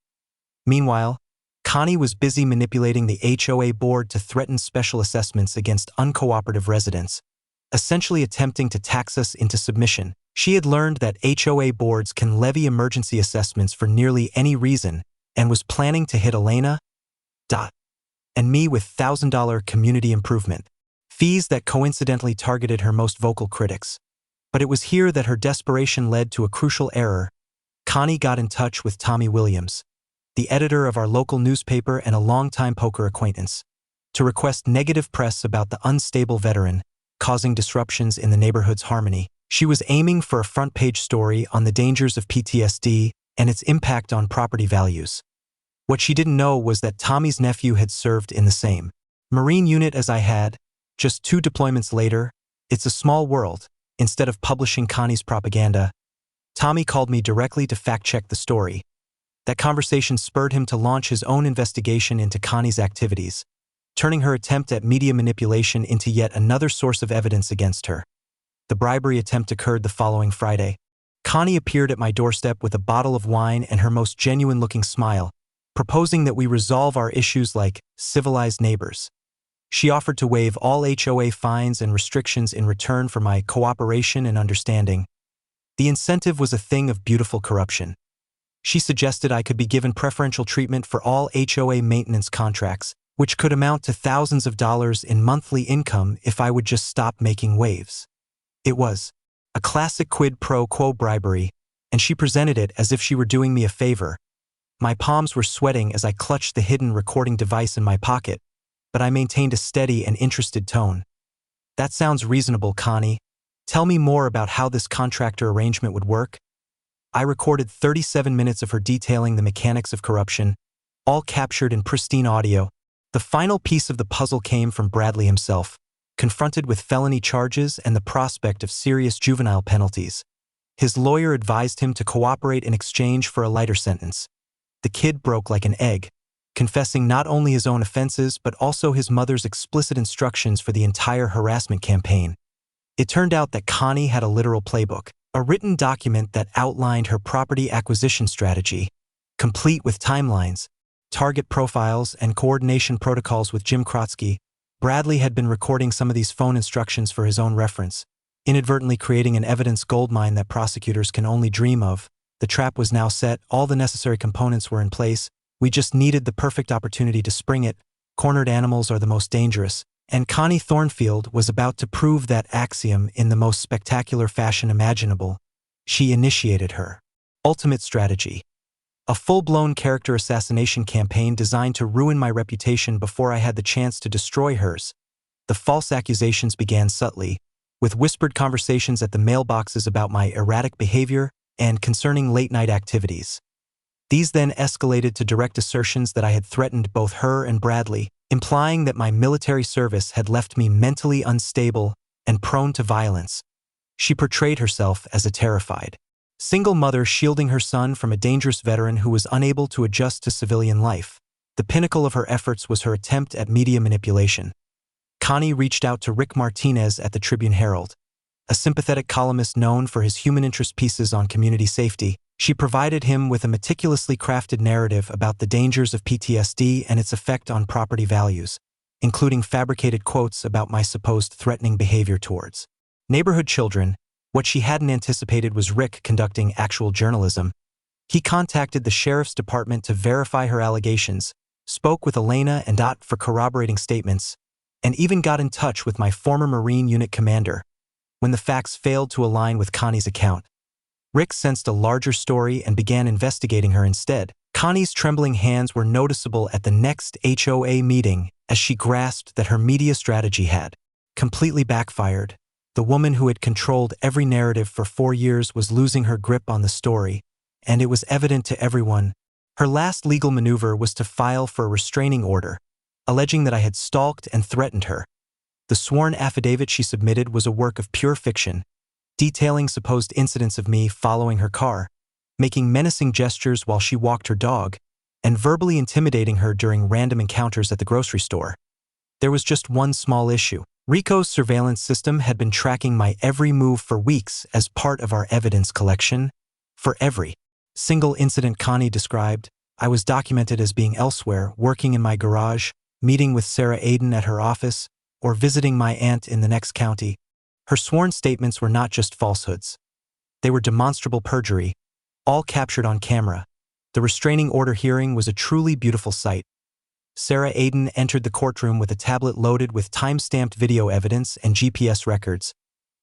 Meanwhile, Connie was busy manipulating the HOA board to threaten special assessments against uncooperative residents, essentially attempting to tax us into submission. She had learned that HOA boards can levy emergency assessments for nearly any reason and was planning to hit Elena and me with $1,000 community improvement fees that coincidentally targeted her most vocal critics. But it was here that her desperation led to a crucial error. Connie got in touch with Tommy Williams, the editor of our local newspaper and a longtime poker acquaintance, to request negative press about the unstable veteran, causing disruptions in the neighborhood's harmony. She was aiming for a front-page story on the dangers of PTSD and its impact on property values. What she didn't know was that Tommy's nephew had served in the same Marine unit as I had. Just 2 deployments later, it's a small world. Instead of publishing Connie's propaganda, Tommy called me directly to fact-check the story. That conversation spurred him to launch his own investigation into Connie's activities, turning her attempt at media manipulation into yet another source of evidence against her. The bribery attempt occurred the following Friday. Connie appeared at my doorstep with a bottle of wine and her most genuine-looking smile, proposing that we resolve our issues like civilized neighbors. She offered to waive all HOA fines and restrictions in return for my cooperation and understanding. The incentive was a thing of beautiful corruption. She suggested I could be given preferential treatment for all HOA maintenance contracts, which could amount to thousands of dollars in monthly income if I would just stop making waves. It was a classic quid pro quo bribery, and she presented it as if she were doing me a favor. My palms were sweating as I clutched the hidden recording device in my pocket, but I maintained a steady and interested tone. That sounds reasonable, Connie. Tell me more about how this contractor arrangement would work. I recorded 37 minutes of her detailing the mechanics of corruption, all captured in pristine audio. The final piece of the puzzle came from Bradley himself, confronted with felony charges and the prospect of serious juvenile penalties. His lawyer advised him to cooperate in exchange for a lighter sentence. The kid broke like an egg, confessing not only his own offenses but also his mother's explicit instructions for the entire harassment campaign. It turned out that Connie had a literal playbook, a written document that outlined her property acquisition strategy, complete with timelines, target profiles, and coordination protocols with Jim Krotsky. Bradley had been recording some of these phone instructions for his own reference, inadvertently creating an evidence goldmine that prosecutors can only dream of. The trap was now set, all the necessary components were in place, we just needed the perfect opportunity to spring it. Cornered animals are the most dangerous, and Connie Thornfield was about to prove that axiom in the most spectacular fashion imaginable. She initiated her ultimate strategy, a full-blown character assassination campaign designed to ruin my reputation before I had the chance to destroy hers. The false accusations began subtly, with whispered conversations at the mailboxes about my erratic behavior and concerning late-night activities. These then escalated to direct assertions that I had threatened both her and Bradley, implying that my military service had left me mentally unstable and prone to violence. She portrayed herself as a terrified single mother shielding her son from a dangerous veteran who was unable to adjust to civilian life. The pinnacle of her efforts was her attempt at media manipulation. Connie reached out to Rick Martinez at the Tribune-Herald, a sympathetic columnist known for his human interest pieces on community safety. She provided him with a meticulously crafted narrative about the dangers of PTSD and its effect on property values, including fabricated quotes about my supposed threatening behavior towards neighborhood children. What she hadn't anticipated was Rick conducting actual journalism. He contacted the sheriff's department to verify her allegations, spoke with Elena and Dot for corroborating statements, and even got in touch with my former Marine unit commander. When the facts failed to align with Connie's account, Rick sensed a larger story and began investigating her instead. Connie's trembling hands were noticeable at the next HOA meeting as she grasped that her media strategy had completely backfired. The woman who had controlled every narrative for 4 years was losing her grip on the story, and it was evident to everyone. Her last legal maneuver was to file for a restraining order, alleging that I had stalked and threatened her. The sworn affidavit she submitted was a work of pure fiction, detailing supposed incidents of me following her car, making menacing gestures while she walked her dog, and verbally intimidating her during random encounters at the grocery store. There was just one small issue. Rico's surveillance system had been tracking my every move for weeks as part of our evidence collection. For every Single incident Connie described, I was documented as being elsewhere, working in my garage, meeting with Sarah Aiden at her office, or visiting my aunt in the next county. Her sworn statements were not just falsehoods. They were demonstrable perjury, all captured on camera. The restraining order hearing was a truly beautiful sight. Sarah Aiden entered the courtroom with a tablet loaded with time-stamped video evidence and GPS records,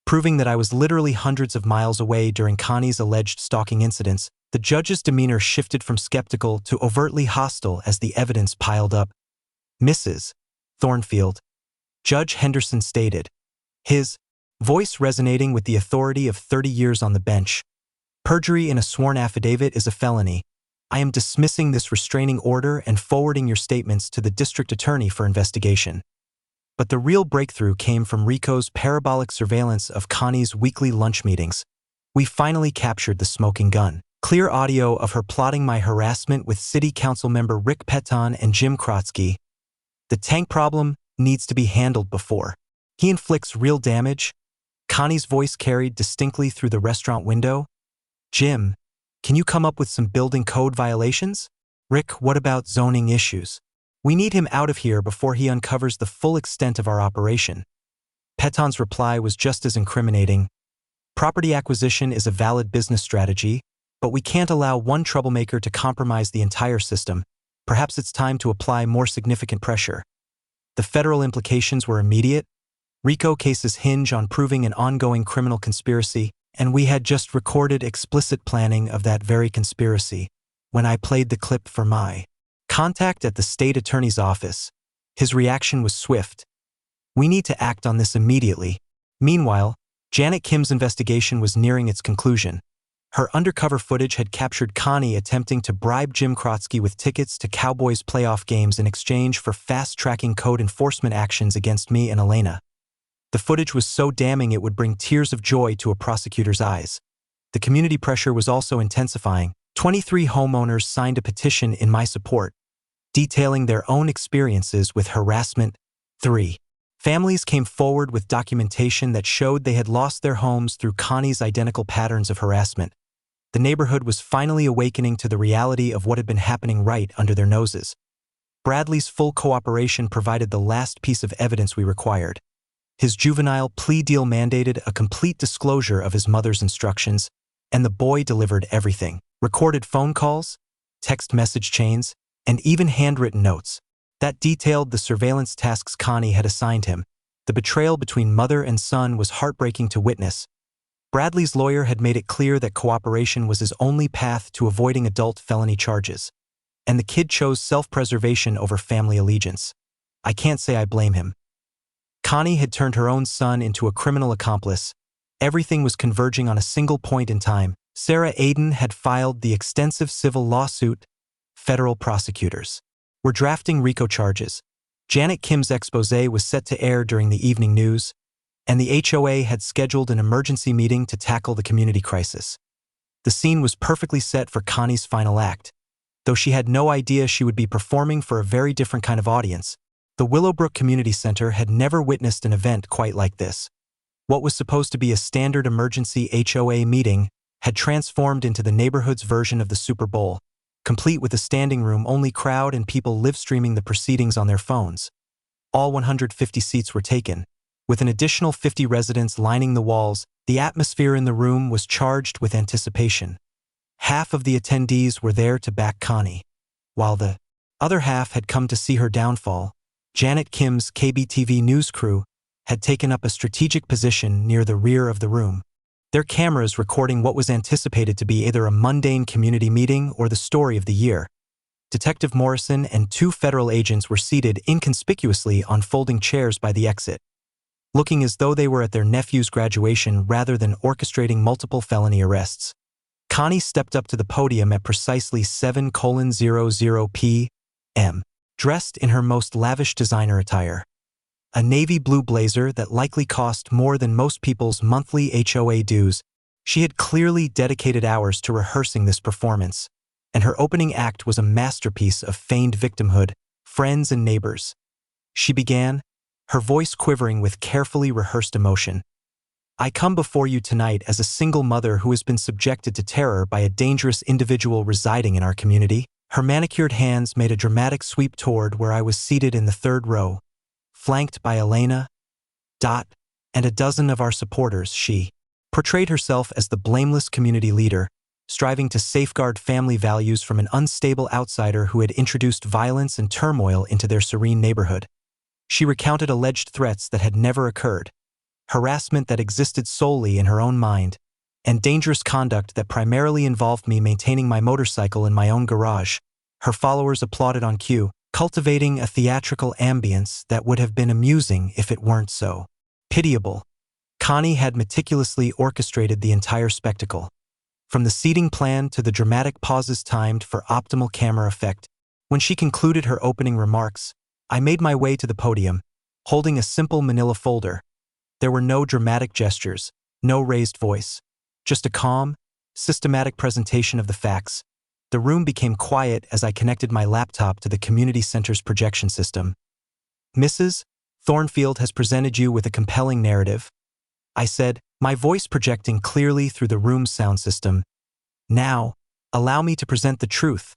proving that I was literally hundreds of miles away during Connie's alleged stalking incidents. The judge's demeanor shifted from skeptical to overtly hostile as the evidence piled up. Mrs. Thornfield, Judge Henderson stated, his voice resonating with the authority of 30 years on the bench. Perjury in a sworn affidavit is a felony. I am dismissing this restraining order and forwarding your statements to the district attorney for investigation. But the real breakthrough came from Rico's parabolic surveillance of Connie's weekly lunch meetings. We finally captured the smoking gun. Clear audio of her plotting my harassment with City Council member Rick Peton and Jim Krotsky. The tank problem needs to be handled before he inflicts real damage. Connie's voice carried distinctly through the restaurant window. Jim, can you come up with some building code violations? Rick, what about zoning issues? We need him out of here before he uncovers the full extent of our operation. Peton's reply was just as incriminating. Property acquisition is a valid business strategy, but we can't allow one troublemaker to compromise the entire system. Perhaps it's time to apply more significant pressure. The federal implications were immediate. RICO cases hinge on proving an ongoing criminal conspiracy, and we had just recorded explicit planning of that very conspiracy when I played the clip for my contact at the state attorney's office. His reaction was swift. We need to act on this immediately. Meanwhile, Janet Kim's investigation was nearing its conclusion. Her undercover footage had captured Connie attempting to bribe Jim Krotsky with tickets to Cowboys playoff games in exchange for fast-tracking code enforcement actions against me and Elena. The footage was so damning it would bring tears of joy to a prosecutor's eyes. The community pressure was also intensifying. 23 homeowners signed a petition in my support, detailing their own experiences with harassment. 3. Families came forward with documentation that showed they had lost their homes through Connie's identical patterns of harassment. The neighborhood was finally awakening to the reality of what had been happening right under their noses. Bradley's full cooperation provided the last piece of evidence we required. His juvenile plea deal mandated a complete disclosure of his mother's instructions, and the boy delivered everything. Recorded phone calls, text message chains, and even handwritten notes that detailed the surveillance tasks Connie had assigned him. The betrayal between mother and son was heartbreaking to witness. Bradley's lawyer had made it clear that cooperation was his only path to avoiding adult felony charges, and the kid chose self-preservation over family allegiance. I can't say I blame him. Connie had turned her own son into a criminal accomplice. Everything was converging on a single point in time. Sarah Aiden had filed the extensive civil lawsuit. Federal prosecutors were drafting RICO charges. Janet Kim's exposé was set to air during the evening news, and the HOA had scheduled an emergency meeting to tackle the community crisis. The scene was perfectly set for Connie's final act, though she had no idea she would be performing for a very different kind of audience. The Willowbrook Community Center had never witnessed an event quite like this. What was supposed to be a standard emergency HOA meeting had transformed into the neighborhood's version of the Super Bowl, complete with a standing room-only crowd and people live-streaming the proceedings on their phones. All 150 seats were taken. With an additional 50 residents lining the walls, the atmosphere in the room was charged with anticipation. Half of the attendees were there to back Connie, while the other half had come to see her downfall. Janet Kim's KBTV news crew had taken up a strategic position near the rear of the room, their cameras recording what was anticipated to be either a mundane community meeting or the story of the year. Detective Morrison and 2 federal agents were seated inconspicuously on folding chairs by the exit, looking as though they were at their nephew's graduation rather than orchestrating multiple felony arrests. Connie stepped up to the podium at precisely 7:00 p.m., dressed in her most lavish designer attire. A navy blue blazer that likely cost more than most people's monthly HOA dues. She had clearly dedicated hours to rehearsing this performance, and her opening act was a masterpiece of feigned victimhood, friends and neighbors. She began, her voice quivering with carefully rehearsed emotion. I come before you tonight as a single mother who has been subjected to terror by a dangerous individual residing in our community. Her manicured hands made a dramatic sweep toward where I was seated in the third row, flanked by Elena, Dot, and a dozen of our supporters. She portrayed herself as the blameless community leader, striving to safeguard family values from an unstable outsider who had introduced violence and turmoil into their serene neighborhood. She recounted alleged threats that had never occurred, harassment that existed solely in her own mind, and dangerous conduct that primarily involved me maintaining my motorcycle in my own garage. Her followers applauded on cue, cultivating a theatrical ambience that would have been amusing if it weren't so pitiable. Connie had meticulously orchestrated the entire spectacle. From the seating plan to the dramatic pauses timed for optimal camera effect, when she concluded her opening remarks, I made my way to the podium, holding a simple manila folder. There were no dramatic gestures, no raised voice, just a calm, systematic presentation of the facts. The room became quiet as I connected my laptop to the community center's projection system. Mrs. Thornfield has presented you with a compelling narrative, I said, my voice projecting clearly through the room's sound system. Now, allow me to present the truth.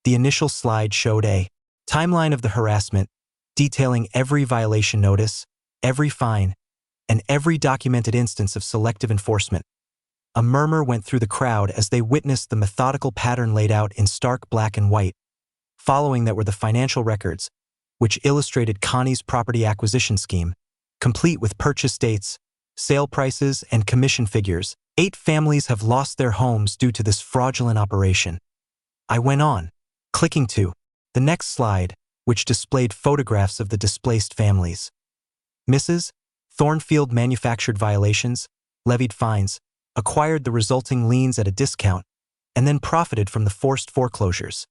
The initial slide showed a timeline of the harassment, detailing every violation notice, every fine, and every documented instance of selective enforcement. A murmur went through the crowd as they witnessed the methodical pattern laid out in stark black and white. Following that were the financial records, which illustrated Connie's property acquisition scheme, complete with purchase dates, sale prices, and commission figures. 8 families have lost their homes due to this fraudulent operation. I went on, clicking to the next slide, which displayed photographs of the displaced families. Mrs. Thornfield manufactured violations, levied fines, acquired the resulting liens at a discount, and then profited from the forced foreclosures.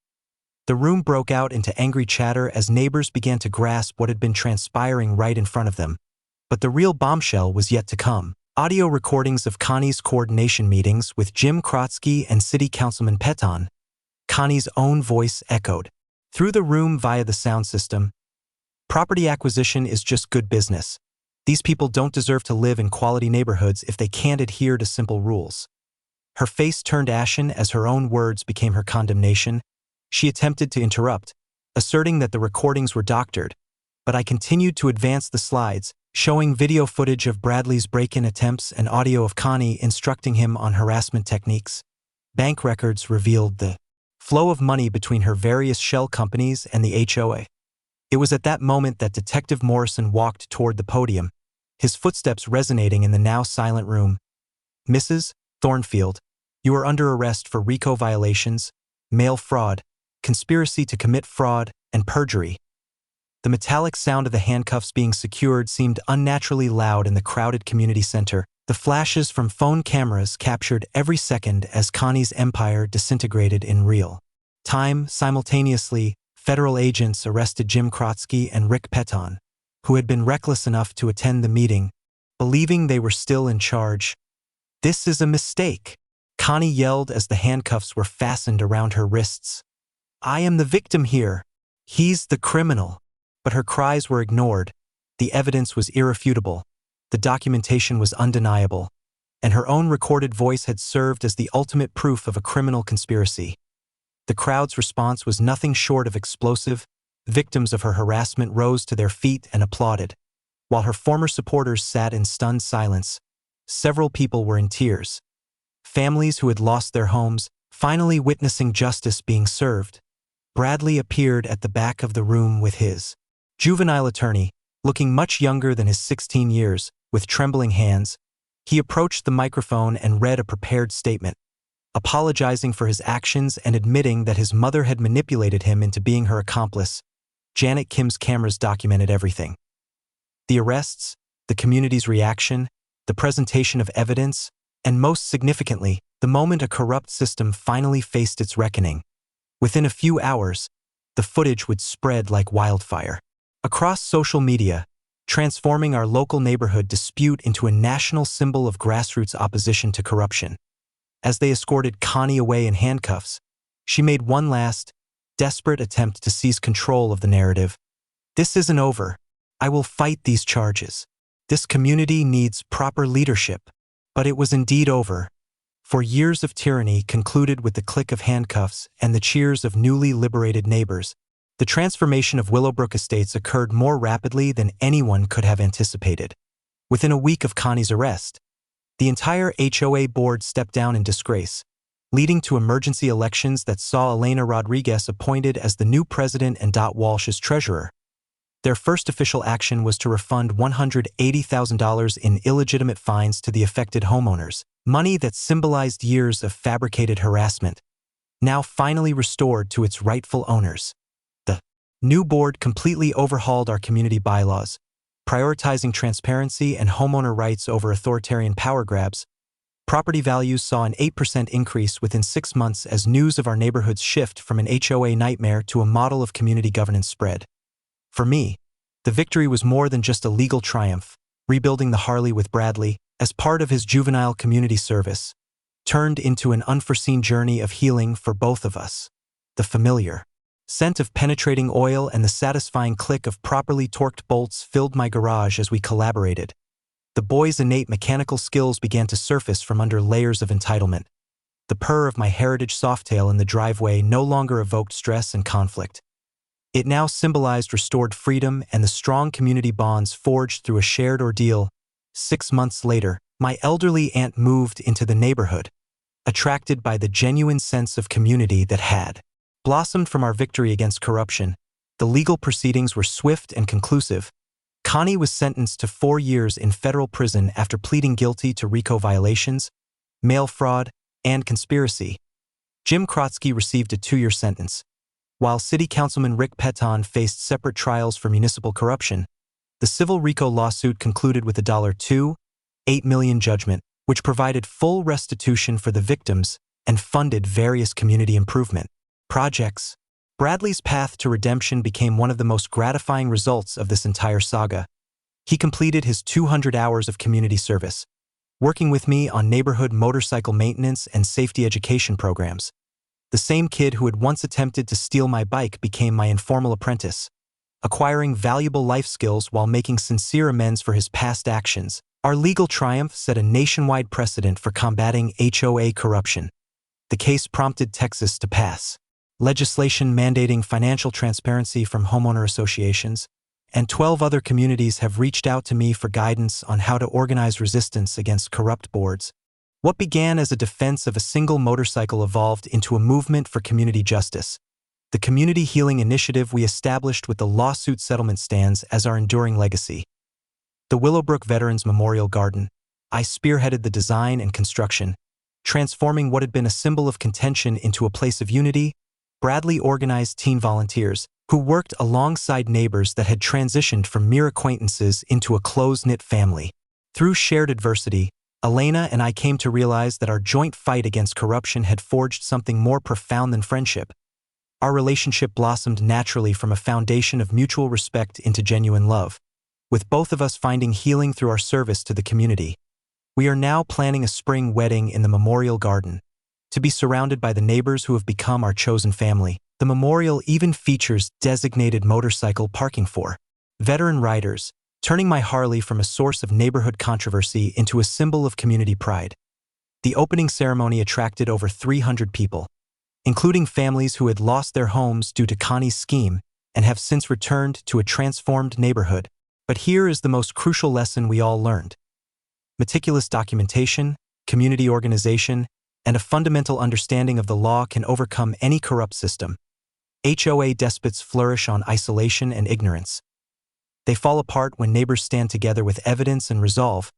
The room broke out into angry chatter as neighbors began to grasp what had been transpiring right in front of them. But the real bombshell was yet to come. Audio recordings of Connie's coordination meetings with Jim Krotsky and City Councilman Peton. Connie's own voice echoed through the room via the sound system. Property acquisition is just good business. These people don't deserve to live in quality neighborhoods if they can't adhere to simple rules. Her face turned ashen as her own words became her condemnation. She attempted to interrupt, asserting that the recordings were doctored, but I continued to advance the slides, showing video footage of Bradley's break-in attempts and audio of Connie instructing him on harassment techniques. Bank records revealed the flow of money between her various shell companies and the HOA. It was at that moment that Detective Morrison walked toward the podium, his footsteps resonating in the now silent room. Mrs. Thornfield, you are under arrest for RICO violations, mail fraud, conspiracy to commit fraud, and perjury. The metallic sound of the handcuffs being secured seemed unnaturally loud in the crowded community center. The flashes from phone cameras captured every second as Connie's empire disintegrated in real time. Simultaneously, federal agents arrested Jim Krotsky and Rick Peton, who had been reckless enough to attend the meeting, believing they were still in charge. This is a mistake, Connie yelled as the handcuffs were fastened around her wrists. I am the victim here. He's the criminal. But her cries were ignored. The evidence was irrefutable. The documentation was undeniable. And her own recorded voice had served as the ultimate proof of a criminal conspiracy. The crowd's response was nothing short of explosive. Victims of her harassment rose to their feet and applauded. While her former supporters sat in stunned silence, several people were in tears. Families who had lost their homes, finally witnessing justice being served. Bradley appeared at the back of the room with his juvenile attorney, looking much younger than his 16 years, with trembling hands. He approached the microphone and read a prepared statement, apologizing for his actions and admitting that his mother had manipulated him into being her accomplice. Janet Kim's cameras documented everything. The arrests, the community's reaction, the presentation of evidence, and most significantly, the moment a corrupt system finally faced its reckoning. Within a few hours, the footage would spread like wildfire across social media, transforming our local neighborhood dispute into a national symbol of grassroots opposition to corruption. As they escorted Connie away in handcuffs, she made one last, desperate attempt to seize control of the narrative. This isn't over. I will fight these charges. This community needs proper leadership. But it was indeed over. For years of tyranny concluded with the click of handcuffs and the cheers of newly liberated neighbors, the transformation of Willowbrook Estates occurred more rapidly than anyone could have anticipated. Within a week of Connie's arrest, the entire HOA board stepped down in disgrace, leading to emergency elections that saw Elena Rodriguez appointed as the new president and Dot Walsh as treasurer. Their first official action was to refund $180,000 in illegitimate fines to the affected homeowners, money that symbolized years of fabricated harassment, now finally restored to its rightful owners. The new board completely overhauled our community bylaws, prioritizing transparency and homeowner rights over authoritarian power grabs. Property values saw an 8% increase within 6 months as news of our neighborhood's shift from an HOA nightmare to a model of community governance spread. For me, the victory was more than just a legal triumph. Rebuilding the Harley with Bradley, as part of his juvenile community service, turned into an unforeseen journey of healing for both of us. The familiar scent of penetrating oil and the satisfying click of properly torqued bolts filled my garage as we collaborated. The boys' innate mechanical skills began to surface from under layers of entitlement. The purr of my heritage softail in the driveway no longer evoked stress and conflict. It now symbolized restored freedom and the strong community bonds forged through a shared ordeal. 6 months later, my elderly aunt moved into the neighborhood, attracted by the genuine sense of community that had blossomed from our victory against corruption. The legal proceedings were swift and conclusive. Connie was sentenced to 4 years in federal prison after pleading guilty to RICO violations, mail fraud, and conspiracy. Jim Krotsky received a 2-year sentence. While City Councilman Rick Peton faced separate trials for municipal corruption, the civil RICO lawsuit concluded with a $2.8 million judgment, which provided full restitution for the victims and funded various community improvement projects. Bradley's path to redemption became one of the most gratifying results of this entire saga. He completed his 200 hours of community service, working with me on neighborhood motorcycle maintenance and safety education programs. The same kid who had once attempted to steal my bike became my informal apprentice, acquiring valuable life skills while making sincere amends for his past actions. Our legal triumph set a nationwide precedent for combating HOA corruption. The case prompted Texas to pass legislation mandating financial transparency from homeowner associations, and 12 other communities have reached out to me for guidance on how to organize resistance against corrupt boards. What began as a defense of a single motorcycle evolved into a movement for community justice. The community healing initiative we established with the lawsuit settlement stands as our enduring legacy. The Willowbrook Veterans Memorial Garden. I spearheaded the design and construction, transforming what had been a symbol of contention into a place of unity. Bradley organized teen volunteers who worked alongside neighbors that had transitioned from mere acquaintances into a close-knit family. Through shared adversity, Elena and I came to realize that our joint fight against corruption had forged something more profound than friendship. Our relationship blossomed naturally from a foundation of mutual respect into genuine love, with both of us finding healing through our service to the community. We are now planning a spring wedding in the Memorial Garden, to be surrounded by the neighbors who have become our chosen family. The memorial even features designated motorcycle parking for veteran riders, turning my Harley from a source of neighborhood controversy into a symbol of community pride. The opening ceremony attracted over 300 people, including families who had lost their homes due to Connie's scheme and have since returned to a transformed neighborhood. But here is the most crucial lesson we all learned. Meticulous documentation, community organization, and a fundamental understanding of the law can overcome any corrupt system. HOA despots flourish on isolation and ignorance. They fall apart when neighbors stand together with evidence and resolve.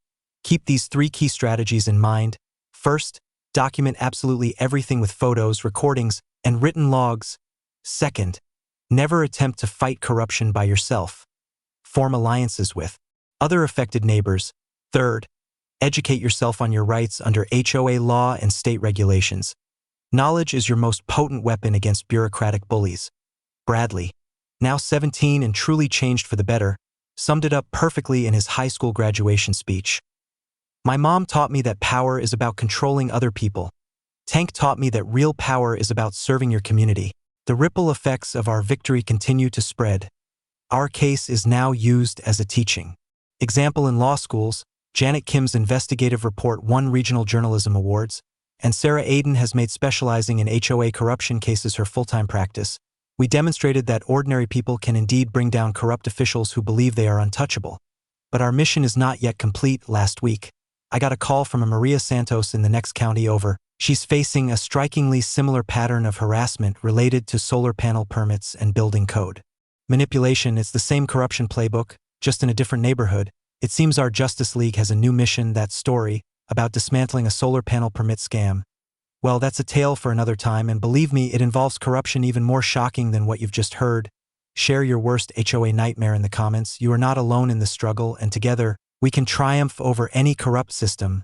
Keep these 3 key strategies in mind. First, document absolutely everything with photos, recordings, and written logs. Second, never attempt to fight corruption by yourself. Form alliances with other affected neighbors. Third, educate yourself on your rights under HOA law and state regulations. Knowledge is your most potent weapon against bureaucratic bullies. Bradley, now 17 and truly changed for the better, summed it up perfectly in his high school graduation speech. My mom taught me that power is about controlling other people. Tank taught me that real power is about serving your community. The ripple effects of our victory continue to spread. Our case is now used as a teaching Example in law schools, Janet Kim's investigative report won regional journalism awards, and Sarah Aiden has made specializing in HOA corruption cases her full-time practice. We demonstrated that ordinary people can indeed bring down corrupt officials who believe they are untouchable. But our mission is not yet complete. Last week, I got a call from a Maria Santos in the next county over. She's facing a strikingly similar pattern of harassment related to solar panel permits and building code manipulation. It's the same corruption playbook, just in a different neighborhood. It seems our Justice League has a new mission, that story about dismantling a solar panel permit scam. Well, that's a tale for another time, and believe me, it involves corruption even more shocking than what you've just heard. Share your worst HOA nightmare in the comments. You are not alone in this struggle, and together, we can triumph over any corrupt system.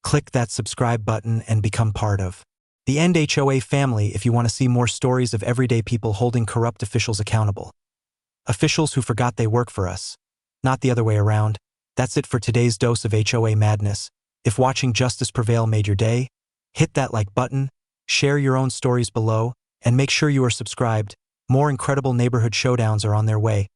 Click that subscribe button and become part of the End HOA family if you want to see more stories of everyday people holding corrupt officials accountable. Officials who forgot they work for us, not the other way around. That's it for today's dose of HOA madness. If watching Justice Prevail made your day, hit that like button, share your own stories below, and make sure you are subscribed. More incredible neighborhood showdowns are on their way.